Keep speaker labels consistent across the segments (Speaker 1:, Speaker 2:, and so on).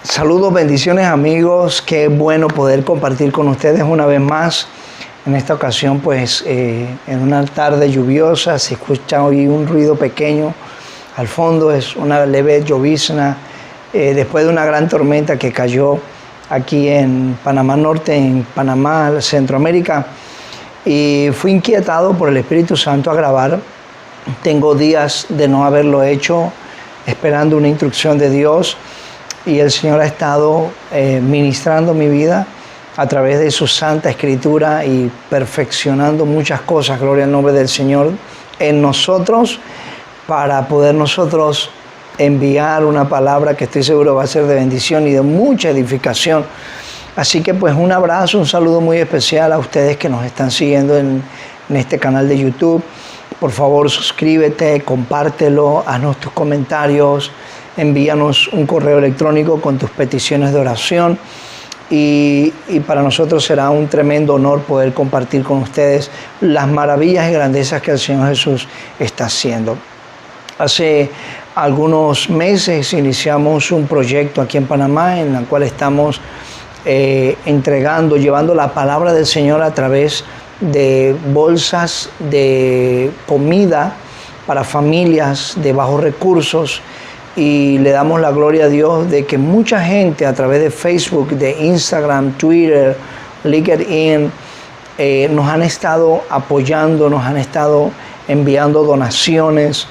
Speaker 1: Saludos, bendiciones amigos, qué bueno poder compartir con ustedes una vez más. En esta ocasión pues en una tarde lluviosa se escucha hoy un ruido pequeño al fondo, es una leve llovizna después de una gran tormenta que cayó aquí en Panamá Norte, en Panamá, Centroamérica, y fui inquietado por el Espíritu Santo a grabar. Tengo días de no haberlo hecho, esperando una instrucción de Dios. Y el Señor ha estado ministrando mi vida a través de su Santa Escritura y perfeccionando muchas cosas, gloria al nombre del Señor, en nosotros, para poder nosotros enviar una palabra que estoy seguro va a ser de bendición y de mucha edificación. Así que pues un abrazo, un saludo muy especial a ustedes que nos están siguiendo en este canal de YouTube. Por favor, suscríbete, compártelo, haznos tus comentarios, envíanos un correo electrónico con tus peticiones de oración y para nosotros será un tremendo honor poder compartir con ustedes las maravillas y grandezas que el Señor Jesús está haciendo. Hace algunos meses iniciamos un proyecto aquí en Panamá en el cual estamos llevando la palabra del Señor a través de bolsas de comida para familias de bajos recursos. Y le damos la gloria a Dios de que mucha gente a través de Facebook, de Instagram, Twitter, LinkedIn, nos han estado apoyando, nos han estado enviando donaciones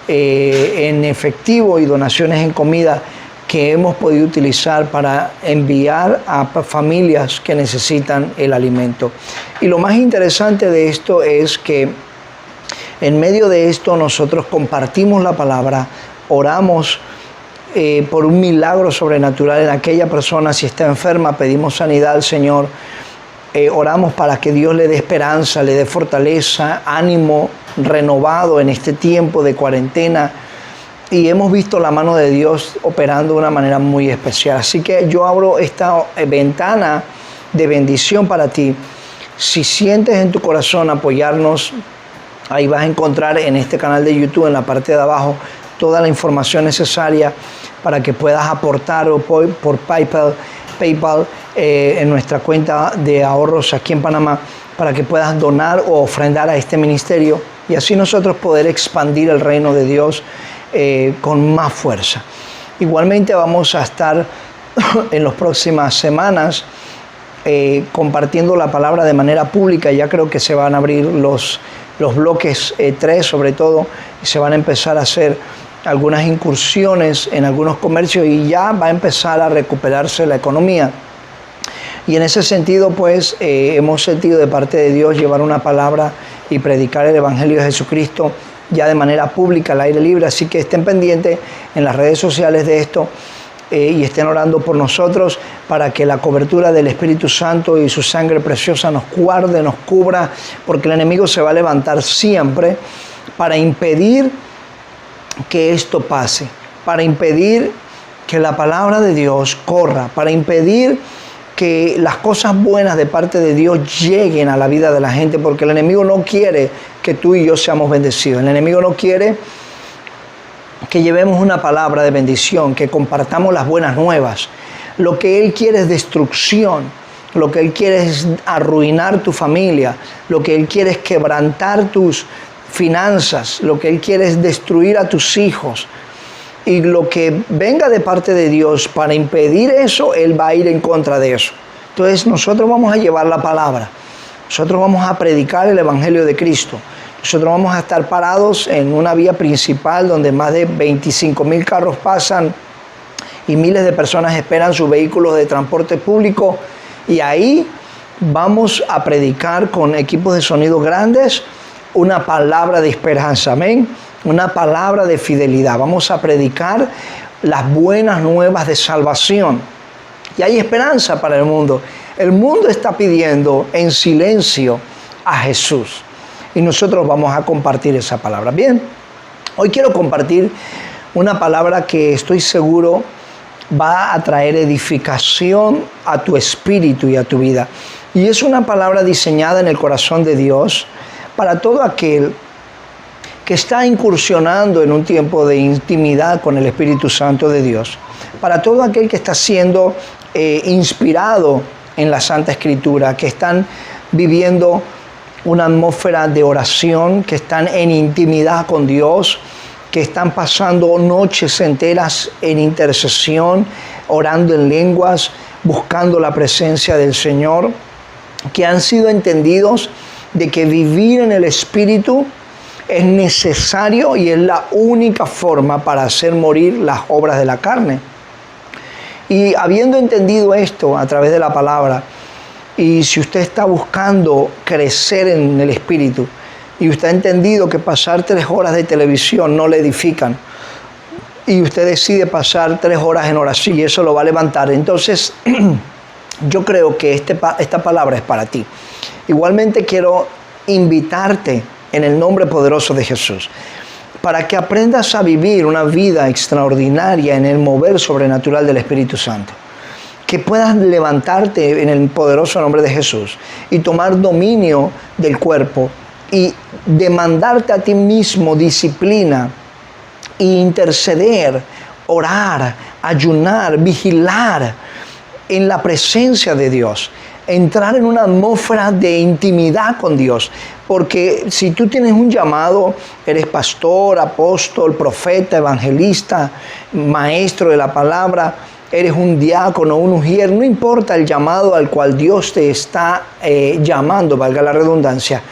Speaker 1: en efectivo y donaciones en comida que hemos podido utilizar para enviar a familias que necesitan el alimento. Y lo más interesante de esto es que en medio de esto nosotros compartimos la palabra, oramos por un milagro sobrenatural en aquella persona. Si está enferma, pedimos sanidad al Señor. Oramos para que Dios le dé esperanza, le dé fortaleza, ánimo renovado en este tiempo de cuarentena. Y hemos visto la mano de Dios operando de una manera muy especial. Así que yo abro esta ventana de bendición para ti. Si sientes en tu corazón apoyarnos, ahí vas a encontrar en este canal de YouTube, en la parte de abajo, toda la información necesaria para que puedas aportar o por PayPal en nuestra cuenta de ahorros aquí en Panamá, para que puedas donar o ofrendar a este ministerio y así nosotros poder expandir el reino de Dios con más fuerza. Igualmente vamos a estar en las próximas semanas compartiendo la palabra de manera pública. Ya creo que se van a abrir los bloques 3 sobre todo, y se van a empezar a hacer algunas incursiones en algunos comercios y ya va a empezar a recuperarse la economía. Y en ese sentido pues hemos sentido de parte de Dios llevar una palabra y predicar el Evangelio de Jesucristo ya de manera pública, al aire libre. Así que estén pendientes en las redes sociales de esto y estén orando por nosotros para que la cobertura del Espíritu Santo y su sangre preciosa nos guarde, nos cubra, porque el enemigo se va a levantar siempre para impedir que esto pase, para impedir que la palabra de Dios corra, para impedir que las cosas buenas de parte de Dios lleguen a la vida de la gente, porque el enemigo no quiere que tú y yo seamos bendecidos. El enemigo no quiere que llevemos una palabra de bendición, que compartamos las buenas nuevas. Lo que él quiere es destrucción, lo que él quiere es arruinar tu familia, lo que él quiere es quebrantar tus finanzas, lo que él quiere es destruir a tus hijos. Y lo que venga de parte de Dios para impedir eso, él va a ir en contra de eso. Entonces nosotros vamos a llevar la palabra, nosotros vamos a predicar el Evangelio de Cristo. Nosotros vamos a estar parados en una vía principal donde más de 25,000 carros pasan y miles de personas esperan sus vehículos de transporte público. Y ahí vamos a predicar con equipos de sonido grandes una palabra de esperanza, amén, una palabra de fidelidad. Vamos a predicar las buenas nuevas de salvación. Y hay esperanza para el mundo. El mundo está pidiendo en silencio a Jesús. Y nosotros vamos a compartir esa palabra. Bien, hoy quiero compartir una palabra que estoy seguro va a traer edificación a tu espíritu y a tu vida. Y es una palabra diseñada en el corazón de Dios para todo aquel que está incursionando en un tiempo de intimidad con el Espíritu Santo de Dios, para todo aquel que está siendo inspirado en la Santa Escritura, que están viviendo una atmósfera de oración, que están en intimidad con Dios, que están pasando noches enteras en intercesión, orando en lenguas, buscando la presencia del Señor, que han sido entendidos de que vivir en el Espíritu es necesario y es la única forma para hacer morir las obras de la carne. Y habiendo entendido esto a través de la palabra, y si usted está buscando crecer en el Espíritu, y usted ha entendido que pasar 3 horas de televisión no le edifican, y usted decide pasar 3 horas en oración y eso lo va a levantar, entonces yo creo que esta palabra es para ti. Igualmente quiero invitarte en el nombre poderoso de Jesús, para que aprendas a vivir una vida extraordinaria en el mover sobrenatural del Espíritu Santo. Que puedas levantarte en el poderoso nombre de Jesús y tomar dominio del cuerpo y demandarte a ti mismo disciplina e interceder, orar, ayunar, vigilar en la presencia de Dios. Entrar en una atmósfera de intimidad con Dios, porque si tú tienes un llamado, eres pastor, apóstol, profeta, evangelista, maestro de la palabra, eres un diácono, un ujier, no importa el llamado al cual Dios te está llamando, valga la redundancia,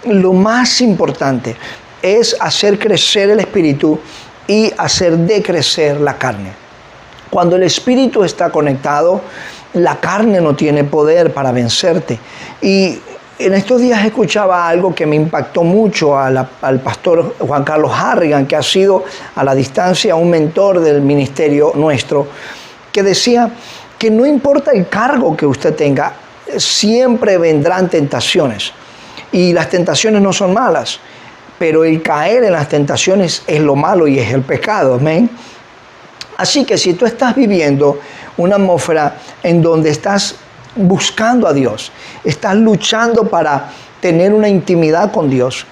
Speaker 1: lo más importante es hacer crecer el espíritu y hacer decrecer la carne. Cuando el espíritu está conectado, la carne no tiene poder para vencerte. Y en estos días escuchaba algo que me impactó mucho al pastor Juan Carlos Harrigan, que ha sido a la distancia un mentor del ministerio nuestro, que decía que no importa el cargo que usted tenga, siempre vendrán tentaciones. Y las tentaciones no son malas, pero el caer en las tentaciones es lo malo y es el pecado. Amén. Así que si tú estás viviendo una atmósfera en donde estás buscando a Dios, estás luchando para tener una intimidad con Dios,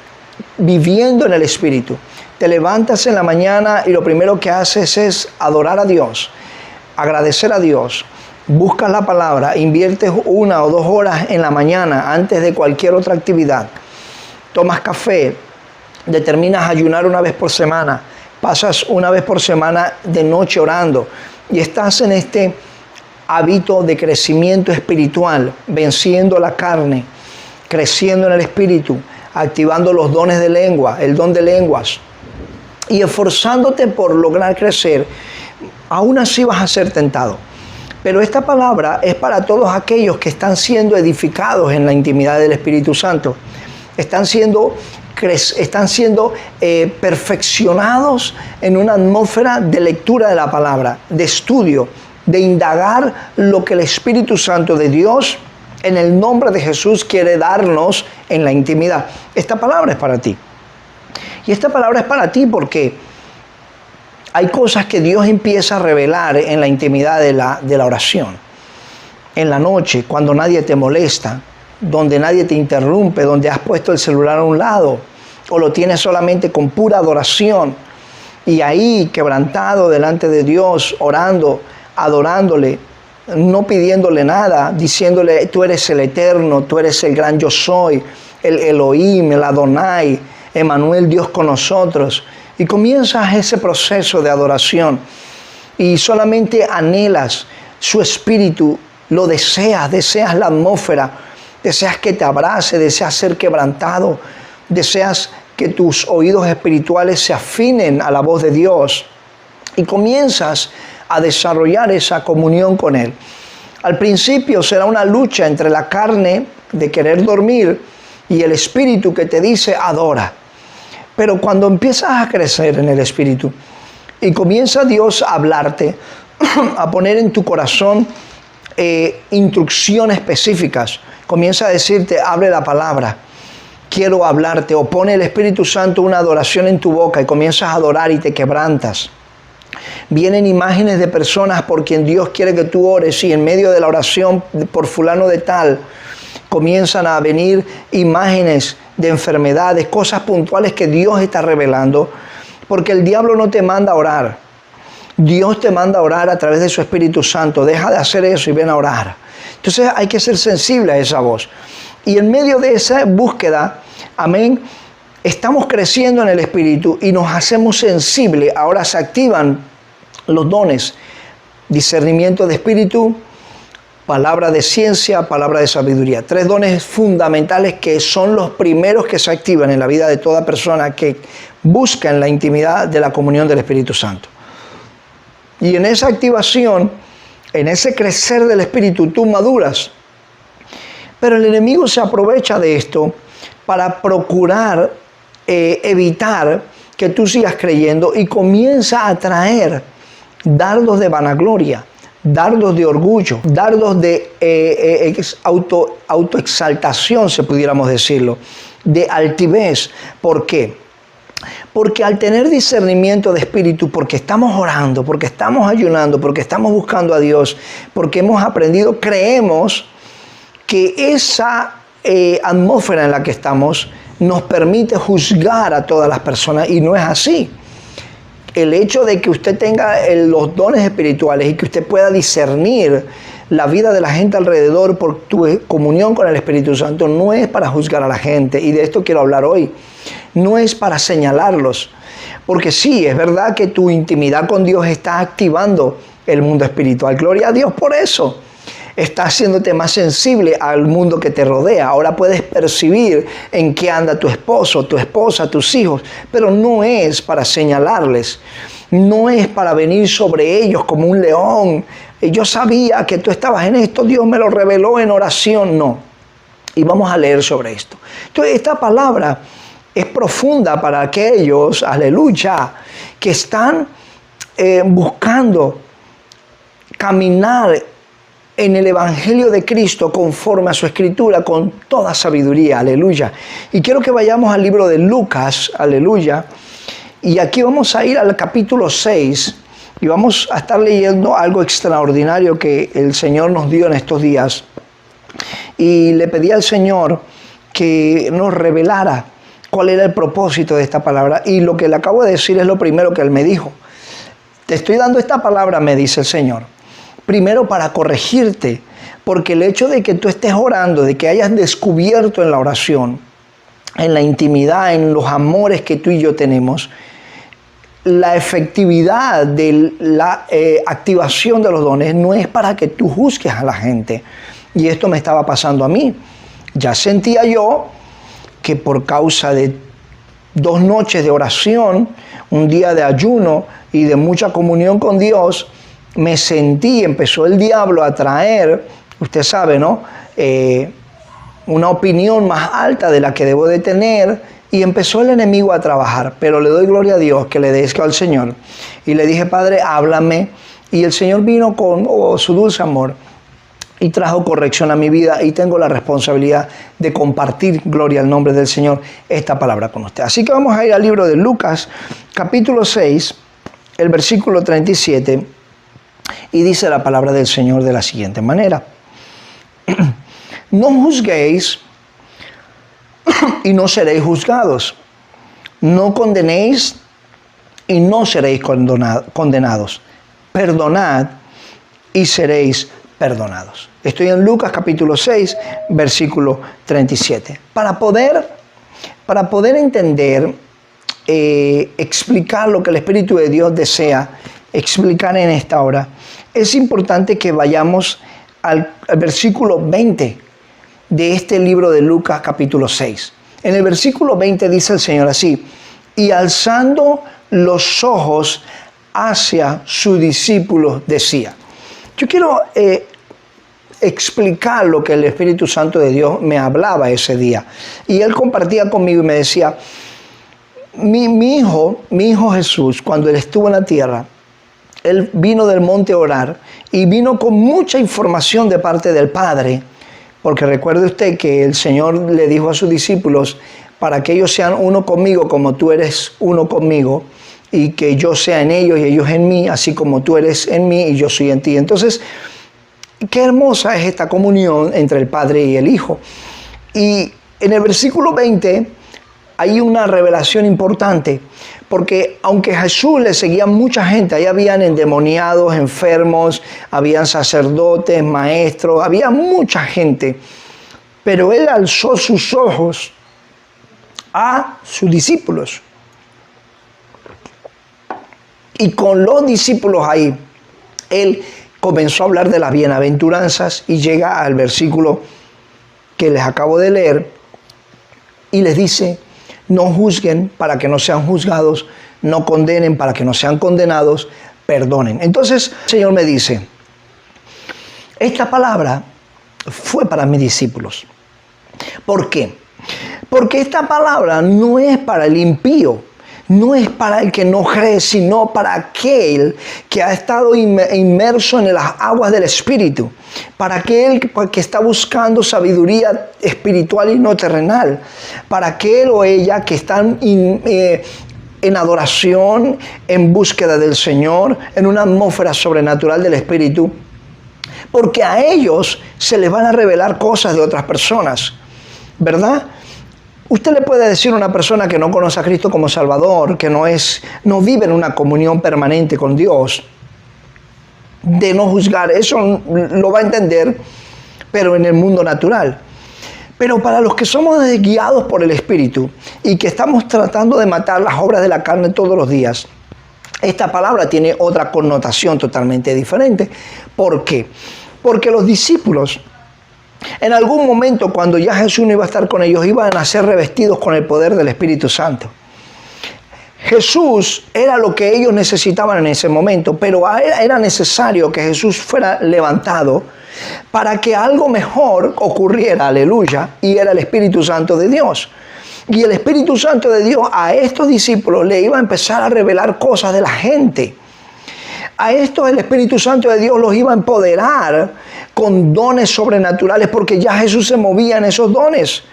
Speaker 1: viviendo en el Espíritu, te levantas en la mañana y lo primero que haces es adorar a Dios, agradecer a Dios, buscas la palabra, inviertes 1 o 2 horas en la mañana antes de cualquier otra actividad, tomas café, determinas ayunar 1 vez por semana, pasas 1 vez por semana de noche orando y estás en este hábito de crecimiento espiritual, venciendo la carne, creciendo en el espíritu, activando los dones de lengua, el don de lenguas y esforzándote por lograr crecer, aún así vas a ser tentado. Pero esta palabra es para todos aquellos que están siendo edificados en la intimidad del Espíritu Santo. Están siendo perfeccionados en una atmósfera de lectura de la palabra, de estudio, de indagar lo que el Espíritu Santo de Dios, en el nombre de Jesús, quiere darnos en la intimidad. Esta palabra es para ti. Y esta palabra es para ti porque hay cosas que Dios empieza a revelar en la intimidad de la oración. En la noche, cuando nadie te molesta, donde nadie te interrumpe, donde has puesto el celular a un lado o lo tienes solamente con pura adoración y ahí quebrantado delante de Dios, orando, adorándole, no pidiéndole nada, diciéndole tú eres el eterno, tú eres el gran yo soy, el Elohim, el Adonai, Emmanuel, Dios con nosotros. Y comienzas ese proceso de adoración y solamente anhelas su espíritu, lo deseas la atmósfera, deseas que te abrace, deseas ser quebrantado, deseas que tus oídos espirituales se afinen a la voz de Dios y comienzas a desarrollar esa comunión con Él. Al principio será una lucha entre la carne de querer dormir y el espíritu que te dice adora. Pero cuando empiezas a crecer en el espíritu y comienza Dios a hablarte, a poner en tu corazón instrucciones específicas, comienza a decirte, abre la palabra, quiero hablarte, o pone el Espíritu Santo una adoración en tu boca y comienzas a adorar y te quebrantas. Vienen imágenes de personas por quien Dios quiere que tú ores y en medio de la oración por fulano de tal, comienzan a venir imágenes de enfermedades, cosas puntuales que Dios está revelando, porque el diablo no te manda a orar. Dios te manda a orar a través de su Espíritu Santo. Deja de hacer eso y ven a orar. Entonces hay que ser sensible a esa voz. Y en medio de esa búsqueda, amén, estamos creciendo en el Espíritu y nos hacemos sensibles. Ahora se activan los dones: discernimiento de espíritu, palabra de ciencia, palabra de sabiduría. 3 dones fundamentales que son los primeros que se activan en la vida de toda persona que busca en la intimidad de la comunión del Espíritu Santo. Y en esa activación, en ese crecer del Espíritu, tú maduras. Pero el enemigo se aprovecha de esto para procurar evitar que tú sigas creyendo y comienza a traer dardos de vanagloria, dardos de orgullo, dardos de autoexaltación, si pudiéramos decirlo, de altivez. ¿Por qué? Porque al tener discernimiento de espíritu, porque estamos orando, porque estamos ayunando, porque estamos buscando a Dios, porque hemos aprendido, creemos que esa atmósfera en la que estamos nos permite juzgar a todas las personas, y no es así. El hecho de que usted tenga los dones espirituales y que usted pueda discernir la vida de la gente alrededor por tu comunión con el Espíritu Santo no es para juzgar a la gente, y de esto quiero hablar hoy. No es para señalarlos, porque sí, es verdad que tu intimidad con Dios está activando el mundo espiritual. Gloria a Dios por eso. Está haciéndote más sensible al mundo que te rodea. Ahora puedes percibir en qué anda tu esposo, tu esposa, tus hijos, pero no es para señalarles. No es para venir sobre ellos como un león. Yo sabía que tú estabas en esto, Dios me lo reveló en oración. No. Y vamos a leer sobre esto. Entonces, esta palabra es profunda para aquellos, aleluya, que están buscando caminar en el Evangelio de Cristo conforme a su Escritura con toda sabiduría, aleluya. Y quiero que vayamos al libro de Lucas, aleluya. Y aquí vamos a ir al capítulo 6 y vamos a estar leyendo algo extraordinario que el Señor nos dio en estos días. Y le pedí al Señor que nos revelara cuál era el propósito de esta palabra. Y lo que le acabo de decir es lo primero que Él me dijo. Te estoy dando esta palabra, me dice el Señor, primero para corregirte, porque el hecho de que tú estés orando, de que hayas descubierto en la oración, en la intimidad, en los amores que tú y yo tenemos, la efectividad de la activación de los dones no es para que tú juzgues a la gente. Y esto me estaba pasando a mí. Ya sentía yo que por causa de 2 noches de oración, un día de ayuno y de mucha comunión con Dios, me sentí, empezó el diablo a traer, usted sabe, ¿no? Una opinión más alta de la que debo de tener, y empezó el enemigo a trabajar. Pero le doy gloria a Dios, que le deseo al Señor. Y le dije, Padre, háblame. Y el Señor vino con su dulce amor y trajo corrección a mi vida, y tengo la responsabilidad de compartir, gloria al nombre del Señor, esta palabra con usted. Así que vamos a ir al libro de Lucas, capítulo 6, el versículo 37, y dice la palabra del Señor de la siguiente manera. No juzguéis y no seréis juzgados. No condenéis y no seréis condenados. Perdonad y seréis perdonados. Estoy en Lucas capítulo 6, versículo 37. Para poder entender, explicar lo que el Espíritu de Dios desea explicar en esta hora, es importante que vayamos al versículo 20 de este libro de Lucas capítulo 6. En el versículo 20 dice el Señor así: y alzando los ojos hacia sus discípulos decía. Yo quiero explicar lo que el Espíritu Santo de Dios me hablaba ese día. Y Él compartía conmigo y me decía, mi hijo Jesús, cuando Él estuvo en la tierra, Él vino del monte a orar y vino con mucha información de parte del Padre, porque recuerde usted que el Señor le dijo a sus discípulos, para que ellos sean uno conmigo como tú eres uno conmigo. y que yo sea en ellos y ellos en mí, así como tú eres en mí y yo soy en ti. Entonces, qué hermosa es esta comunión entre el Padre y el Hijo. Y en el versículo 20 hay una revelación importante, porque aunque a Jesús le seguían mucha gente, ahí habían endemoniados, enfermos, habían sacerdotes, maestros, había mucha gente, pero él alzó sus ojos a sus discípulos. Y con los discípulos ahí, él comenzó a hablar de las bienaventuranzas y llega al versículo que les acabo de leer y les dice: no juzguen para que no sean juzgados, no condenen para que no sean condenados, perdonen. Entonces el Señor me dice, esta palabra fue para mis discípulos. ¿Por qué? Porque esta palabra no es para el impío, no es para el que no cree, sino para aquel que ha estado inmerso en las aguas del Espíritu, para aquel que está buscando sabiduría espiritual y no terrenal, para aquel o ella que están en adoración, en búsqueda del Señor, en una atmósfera sobrenatural del Espíritu, porque a ellos se les van a revelar cosas de otras personas, ¿verdad? Usted le puede decir a una persona que no conoce a Cristo como Salvador, que no vive en una comunión permanente con Dios, de no juzgar, eso lo va a entender, pero en el mundo natural. Pero para los que somos guiados por el Espíritu y que estamos tratando de matar las obras de la carne todos los días, esta palabra tiene otra connotación totalmente diferente. ¿Por qué? Porque los discípulos, en algún momento, cuando ya Jesús no iba a estar con ellos, iban a ser revestidos con el poder del Espíritu Santo. Jesús era lo que ellos necesitaban en ese momento, pero era necesario que Jesús fuera levantado para que algo mejor ocurriera, aleluya, y era el Espíritu Santo de Dios. Y el Espíritu Santo de Dios a estos discípulos le iba a empezar a revelar cosas de la gente. A estos el Espíritu Santo de Dios los iba a empoderar con dones sobrenaturales, porque ya Jesús se movía en esos dones.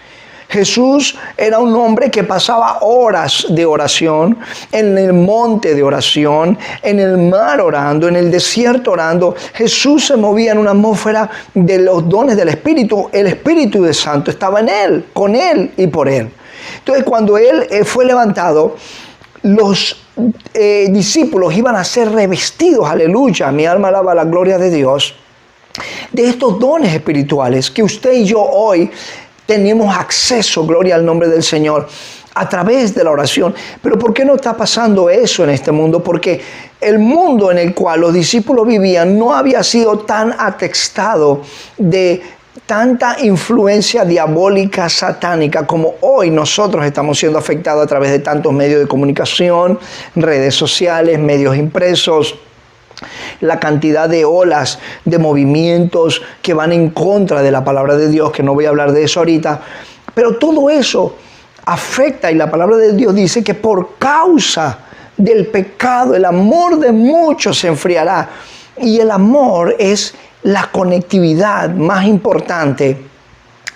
Speaker 1: Jesús era un hombre que pasaba horas de oración, en el monte de oración, en el mar orando, en el desierto orando. Jesús se movía en una atmósfera de los dones del Espíritu. El Espíritu de Santo estaba en él, con él y por él. Entonces, cuando él fue levantado, los discípulos iban a ser revestidos, aleluya, mi alma alaba la gloria de Dios, de estos dones espirituales que usted y yo hoy tenemos acceso, gloria al nombre del Señor, a través de la oración. Pero ¿por qué no está pasando eso en este mundo? Porque el mundo en el cual los discípulos vivían no había sido tan atestado de tanta influencia diabólica, satánica, como hoy nosotros estamos siendo afectados a través de tantos medios de comunicación, redes sociales, medios impresos, la cantidad de olas, de movimientos que van en contra de la palabra de Dios, que no voy a hablar de eso ahorita, pero todo eso afecta, y la palabra de Dios dice que por causa del pecado, el amor de muchos se enfriará, y el amor es la conectividad más importante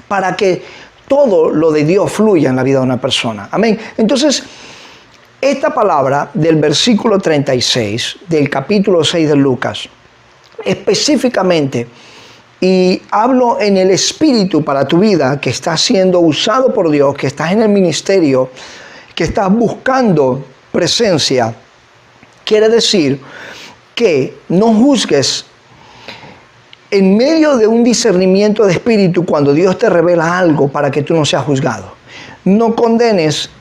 Speaker 1: para que todo lo de Dios fluya en la vida de una persona. Amén. Entonces, esta palabra del versículo 36 del capítulo 6 de Lucas, específicamente, y hablo en el espíritu para tu vida, que estás siendo usado por Dios, que estás en el ministerio, que estás buscando presencia, quiere decir que no juzgues en medio de un discernimiento de espíritu cuando Dios te revela algo para que tú no seas juzgado. No condenes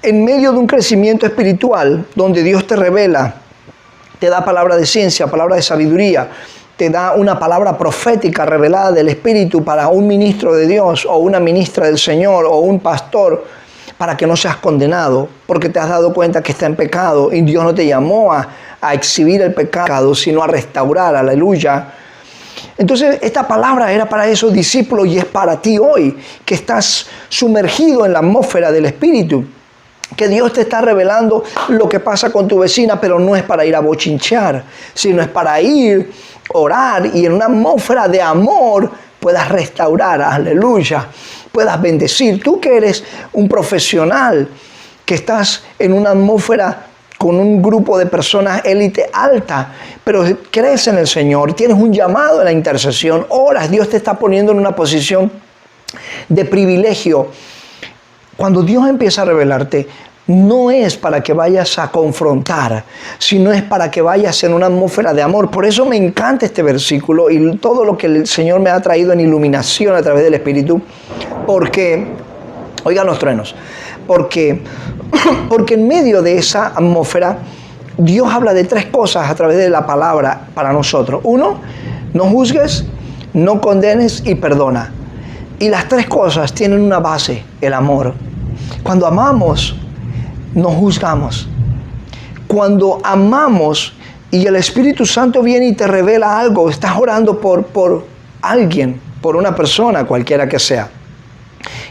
Speaker 1: en medio de un crecimiento espiritual donde Dios te revela, te da palabra de ciencia, palabra de sabiduría, te da una palabra profética revelada del Espíritu para un ministro de Dios o una ministra del Señor o un pastor, para que no seas condenado, porque te has dado cuenta que está en pecado y Dios no te llamó a exhibir el pecado, sino a restaurar, aleluya. Entonces, esta palabra era para esos discípulos y es para ti hoy, que estás sumergido en la atmósfera del Espíritu, que Dios te está revelando lo que pasa con tu vecina, pero no es para ir a bochinchear, sino es para ir, orar y en una atmósfera de amor puedas restaurar, aleluya, puedas bendecir. Tú que eres un profesional, que estás en una atmósfera con un grupo de personas élite alta, pero crees en el Señor, tienes un llamado a la intercesión, oras, Dios te está poniendo en una posición de privilegio. Cuando Dios empieza a revelarte, no es para que vayas a confrontar, sino es para que vayas en una atmósfera de amor. Por eso me encanta este versículo y todo lo que el Señor me ha traído en iluminación a través del Espíritu, porque, oigan los truenos, porque en medio de esa atmósfera, Dios habla de tres cosas a través de la palabra para nosotros. Uno, no juzgues, no condenes y perdona. Y las tres cosas tienen una base, el amor. Cuando amamos, no juzgamos. Cuando amamos y el Espíritu Santo viene y te revela algo, estás orando por alguien, por una persona, cualquiera que sea.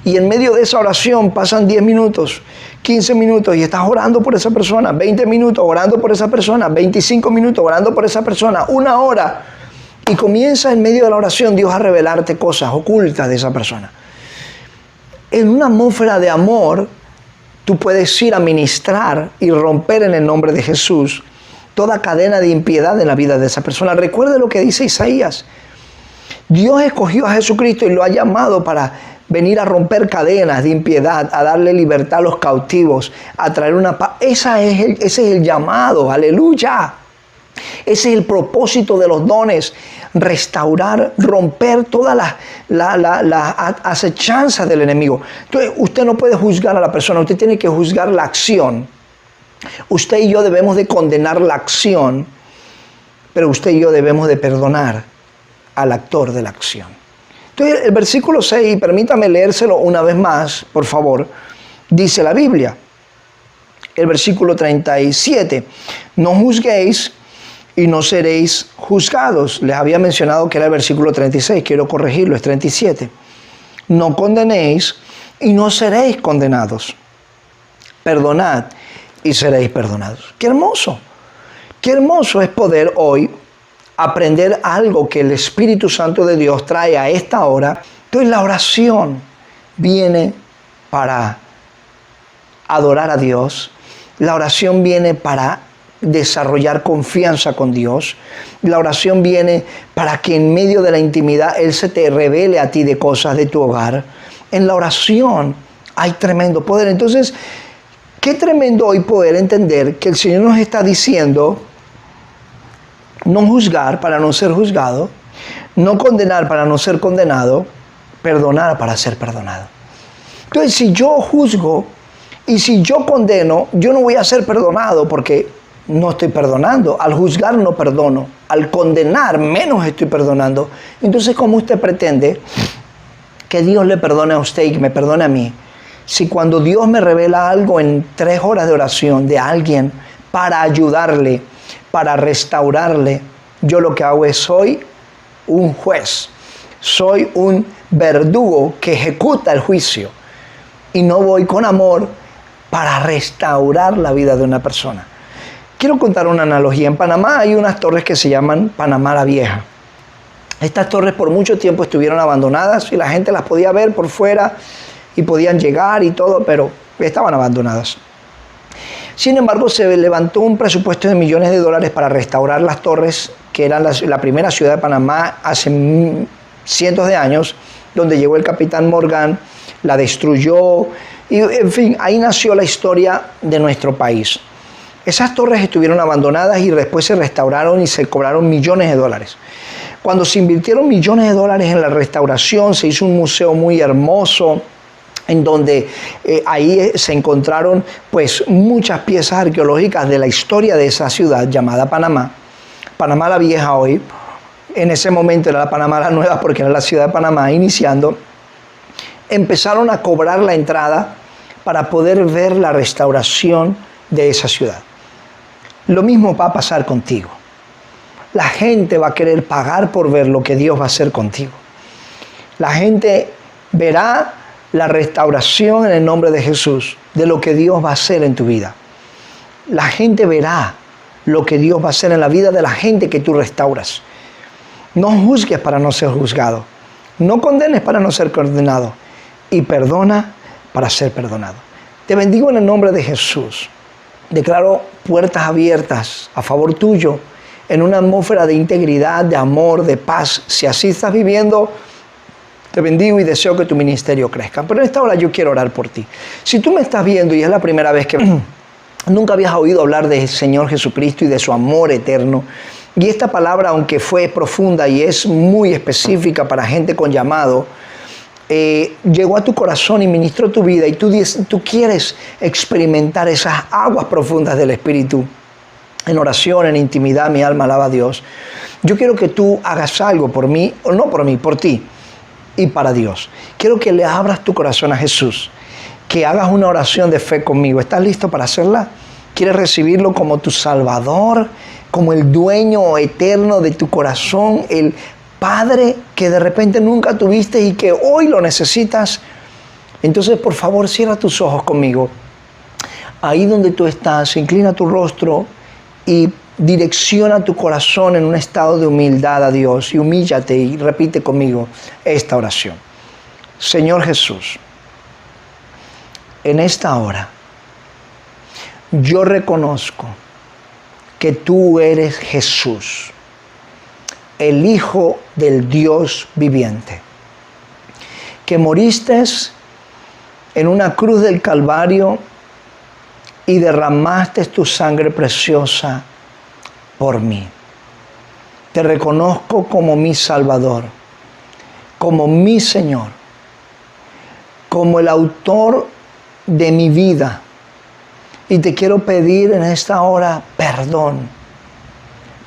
Speaker 1: Y en medio de esa oración pasan 10 minutos, 15 minutos y estás orando por esa persona, 20 minutos orando por esa persona, 25 minutos orando por esa persona, 1 hora. Y comienza en medio de la oración Dios a revelarte cosas ocultas de esa persona. En una atmósfera de amor, tú puedes ir a ministrar y romper en el nombre de Jesús toda cadena de impiedad en la vida de esa persona. Recuerde lo que dice Isaías. Dios escogió a Jesucristo y lo ha llamado para venir a romper cadenas de impiedad, a darle libertad a los cautivos, a traer una paz. Ese es el llamado, aleluya. Ese es el propósito de los dones, restaurar, romper todas las acechanzas del enemigo. Entonces, usted no puede juzgar a la persona, usted tiene que juzgar la acción. Usted y yo debemos de condenar la acción, pero usted y yo debemos de perdonar al actor de la acción. Entonces, el versículo 6, permítame leérselo una vez más, por favor, dice la Biblia. El versículo 37, no juzguéis y no seréis juzgados. Les había mencionado que era el versículo 36, quiero corregirlo, es 37. No condenéis y no seréis condenados. Perdonad y seréis perdonados. ¡Qué hermoso! ¡Qué hermoso es poder hoy aprender algo que el Espíritu Santo de Dios trae a esta hora! Entonces la oración viene para adorar a Dios. La oración viene para desarrollar confianza con Dios. La oración viene para que en medio de la intimidad Él se te revele a ti de cosas de tu hogar. En la oración hay tremendo poder. Entonces, qué tremendo hoy poder entender que el Señor nos está diciendo no juzgar para no ser juzgado, no condenar para no ser condenado, perdonar para ser perdonado. Entonces, si yo juzgo y si yo condeno, yo no voy a ser perdonado porque no estoy perdonando. Al juzgar no perdono. Al condenar menos estoy perdonando. Entonces, ¿cómo usted pretende que Dios le perdone a usted y que me perdone a mí? Si cuando Dios me revela algo en 3 horas de oración de alguien para ayudarle, para restaurarle, yo lo que hago es soy un juez. Soy un verdugo que ejecuta el juicio. Y no voy con amor para restaurar la vida de una persona. Quiero contar una analogía. En Panamá hay unas torres que se llaman Panamá la Vieja. Estas torres por mucho tiempo estuvieron abandonadas y la gente las podía ver por fuera y podían llegar y todo, pero estaban abandonadas. Sin embargo, se levantó un presupuesto de millones de dólares para restaurar las torres, que eran la primera ciudad de Panamá hace cientos de años, donde llegó el capitán Morgan, la destruyó y, en fin, ahí nació la historia de nuestro país. Esas torres estuvieron abandonadas y después se restauraron y se cobraron millones de dólares. Cuando se invirtieron millones de dólares en la restauración, se hizo un museo muy hermoso, en donde ahí se encontraron pues muchas piezas arqueológicas de la historia de esa ciudad llamada Panamá. Panamá la Vieja hoy, en ese momento era la Panamá la Nueva porque era la ciudad de Panamá iniciando. Empezaron a cobrar la entrada para poder ver la restauración de esa ciudad. Lo mismo va a pasar contigo. La gente va a querer pagar por ver lo que Dios va a hacer contigo. La gente verá la restauración en el nombre de Jesús de lo que Dios va a hacer en tu vida. La gente verá lo que Dios va a hacer en la vida de la gente que tú restauras. No juzgues para no ser juzgado. No condenes para no ser condenado. Y perdona para ser perdonado. Te bendigo en el nombre de Jesús. Declaro puertas abiertas a favor tuyo, en una atmósfera de integridad, de amor, de paz. Si así estás viviendo, te bendigo y deseo que tu ministerio crezca. Pero en esta hora yo quiero orar por ti. Si tú me estás viendo y es la primera vez que nunca habías oído hablar del Señor Jesucristo y de su amor eterno, y esta palabra, aunque fue profunda y es muy específica para gente con llamado, llegó a tu corazón y ministró tu vida, y tú quieres experimentar esas aguas profundas del Espíritu, en oración, en intimidad, mi alma alaba a Dios. Yo quiero que tú hagas algo por mí, o no por mí, por ti y para Dios. Quiero que le abras tu corazón a Jesús, que hagas una oración de fe conmigo. ¿Estás listo para hacerla? ¿Quieres recibirlo como tu Salvador, como el dueño eterno de tu corazón, el Padre que de repente nunca tuviste y que hoy lo necesitas? Entonces, por favor, cierra tus ojos conmigo. Ahí donde tú estás, inclina tu rostro y direcciona tu corazón en un estado de humildad a Dios, y humíllate y repite conmigo esta oración. Señor Jesús, en esta hora yo reconozco que tú eres Jesús, el Hijo del Dios viviente, que moriste en una cruz del Calvario y derramaste tu sangre preciosa por mí. Te reconozco como mi Salvador, como mi Señor, como el autor de mi vida. Y te quiero pedir en esta hora perdón.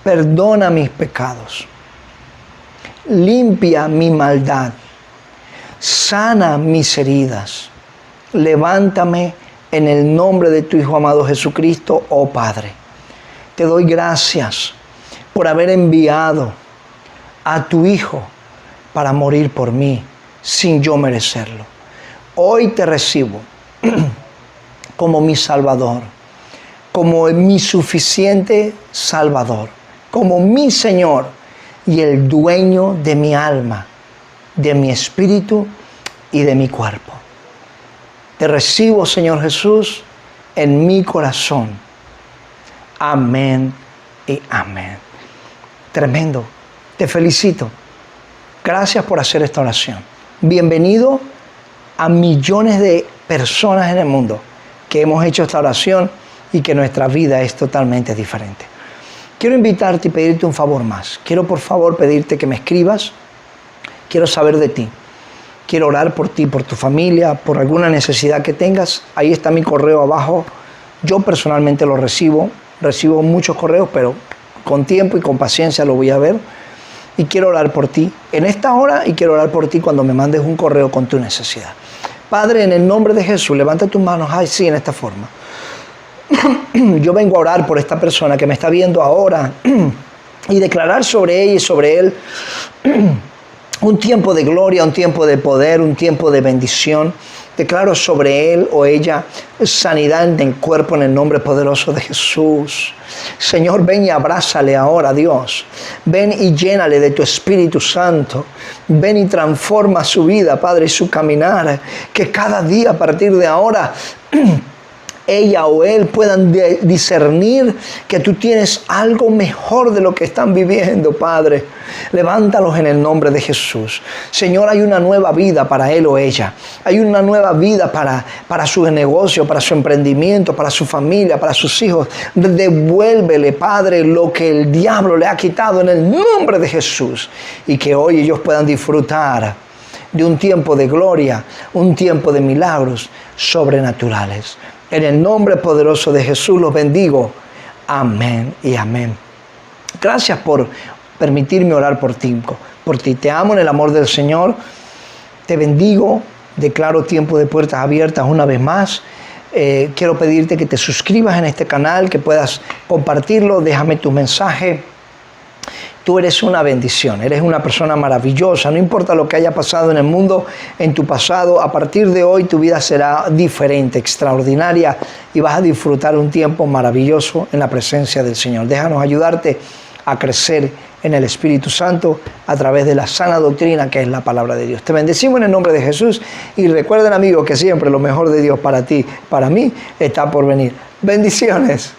Speaker 1: Perdona mis pecados. Limpia mi maldad. Sana mis heridas. Levántame en el nombre de tu Hijo amado Jesucristo, oh Padre. Te doy gracias por haber enviado a tu Hijo para morir por mí sin yo merecerlo. Hoy te recibo como mi Salvador, como mi suficiente Salvador, como mi Señor y el dueño de mi alma, de mi espíritu y de mi cuerpo. Te recibo, Señor Jesús, en mi corazón. Amén y amén. Tremendo. Te felicito. Gracias por hacer esta oración. Bienvenido a millones de personas en el mundo que hemos hecho esta oración y que nuestra vida es totalmente diferente. Quiero invitarte y pedirte un favor más. Quiero por favor pedirte que me escribas. Quiero saber de ti. Quiero orar por ti, por tu familia, por alguna necesidad que tengas. Ahí está mi correo abajo. Yo personalmente lo recibo. Recibo muchos correos, pero con tiempo y con paciencia lo voy a ver. Y quiero orar por ti en esta hora, y quiero orar por ti cuando me mandes un correo con tu necesidad. Padre, en el nombre de Jesús, levanta tus manos así, en esta forma. Yo vengo a orar por esta persona que me está viendo ahora y declarar sobre ella y sobre él un tiempo de gloria, un tiempo de poder, un tiempo de bendición. Declaro sobre él o ella sanidad en el cuerpo en el nombre poderoso de Jesús. Señor, ven y abrázale ahora, Dios. Ven y llénale de tu Espíritu Santo. Ven y transforma su vida, Padre, y su caminar. Que cada día a partir de ahora ella o él puedan discernir que tú tienes algo mejor de lo que están viviendo, Padre. Levántalos en el nombre de Jesús. Señor, hay una nueva vida para él o ella. Hay una nueva vida para su negocio, para su emprendimiento, para su familia, para sus hijos. Devuélvele, Padre, lo que el diablo le ha quitado en el nombre de Jesús. Y que hoy ellos puedan disfrutar de un tiempo de gloria, un tiempo de milagros sobrenaturales. En el nombre poderoso de Jesús los bendigo. Amén y amén. Gracias por permitirme orar por ti. Te amo en el amor del Señor. Te bendigo. Declaro tiempo de puertas abiertas una vez más. Quiero pedirte que te suscribas en este canal, que puedas compartirlo. Déjame tu mensaje. Tú eres una bendición, eres una persona maravillosa. No importa lo que haya pasado en el mundo, en tu pasado, a partir de hoy tu vida será diferente, extraordinaria, y vas a disfrutar un tiempo maravilloso en la presencia del Señor. Déjanos ayudarte a crecer en el Espíritu Santo a través de la sana doctrina que es la palabra de Dios. Te bendecimos en el nombre de Jesús y recuerden, amigos, que siempre lo mejor de Dios para ti, para mí, está por venir. Bendiciones.